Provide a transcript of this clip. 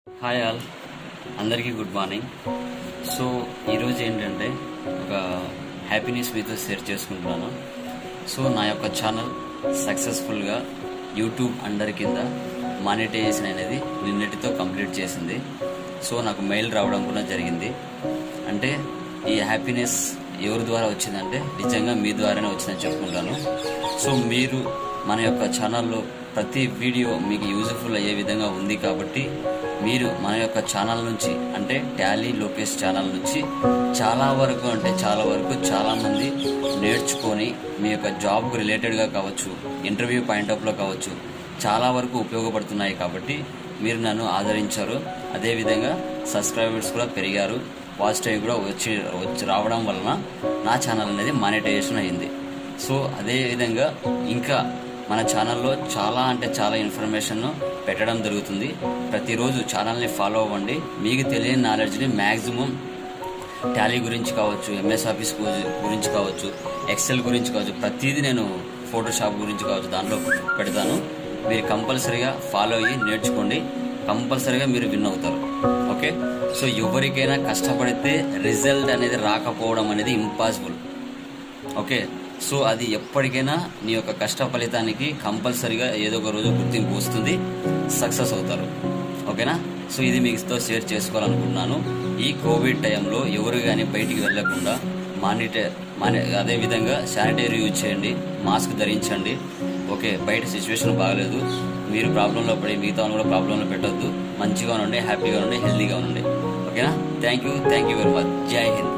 Hi all, అందరికీ good morning. So ఈరోజు ఏంటంటే ఒక హ్యాపీనెస్ మీతో షేర్ చేసుకుంటున్నాను. సో నా యొక్క ఛానల్ సక్సెస్ఫుల్గా యూట్యూబ్ అండర్ కింద మానిటైజేషన్ అనేది నిన్నటితో కంప్లీట్ చేసింది. సో నాకు మెయిల్ రావడం కూడా జరిగింది. అంటే ఈ హ్యాపీనెస్ ఎవరి ద్వారా వచ్చిందంటే నిజంగా మీ ద్వారానే వచ్చిందని చెప్పుకుంటాను. సో మీరు మన యొక్క ఛానల్లో ప్రతి వీడియో మీకు యూజ్ఫుల్ అయ్యే విధంగా ఉంది కాబట్టి మీరు మన యొక్క ఛానల్ నుంచి అంటే టాలీ లోకేష్ ఛానల్ నుంచి చాలా వరకు చాలామంది నేర్చుకొని మీ యొక్క జాబ్కు రిలేటెడ్గా కావచ్చు, ఇంటర్వ్యూ పాయింట్ ఆఫ్లో కావచ్చు, చాలా వరకు ఉపయోగపడుతున్నాయి. కాబట్టి మీరు నన్ను ఆదరించారు. అదేవిధంగా సబ్స్క్రైబర్స్ కూడా పెరిగారు. వాచ్ టైం కూడా వచ్చి రావడం వలన నా ఛానల్ అనేది మానిటైజేషన్ అయింది. సో అదేవిధంగా ఇంకా మన ఛానల్లో చాలా ఇన్ఫర్మేషన్ పెట్టడం జరుగుతుంది. ప్రతిరోజు ఛానల్ని ఫాలో అవ్వండి. మీకు తెలియని నాలెడ్జ్ని మ్యాక్సిమం టాలీ గురించి కావచ్చు, ఎంఎస్ ఆఫీస్ గురించి కావచ్చు, ఎక్సెల్ గురించి కావచ్చు, ప్రతిదీ నేను ఫోటోషాప్ గురించి కావచ్చు దాంట్లో పెడతాను. మీరు కంపల్సరీగా ఫాలో అయ్యి నేర్చుకోండి. కంపల్సరీగా మీరు విన్ అవుతారు. ఓకే. సో ఎవరికైనా కష్టపడితే రిజల్ట్ అనేది రాకపోవడం అనేది ఇంపాసిబుల్. ఓకే. సో అది ఎప్పటికైనా నీ యొక్క కష్ట ఫలితానికి కంపల్సరీగా ఏదో ఒక రోజు గుర్తింపు వస్తుంది, సక్సెస్ అవుతారు. ఓకేనా. సో ఇది మీతో షేర్ చేసుకోవాలనుకుంటున్నాను. ఈ కోవిడ్ టైంలో ఎవరు కానీ బయటికి వెళ్లకుండా అదేవిధంగా శానిటైజర్ యూజ్ చేయండి, మాస్క్ ధరించండి. ఓకే. బయట సిచ్యువేషన్ బాగలేదు, మీరు ప్రాబ్లంలో పడి మిగతా కూడా ప్రాబ్లంలో పెట్టొద్దు. మంచిగా ఉండండి, హ్యాపీగా ఉండండి, హెల్తీగా ఉండండి. ఓకేనా. Thank you very much. జై హింద్.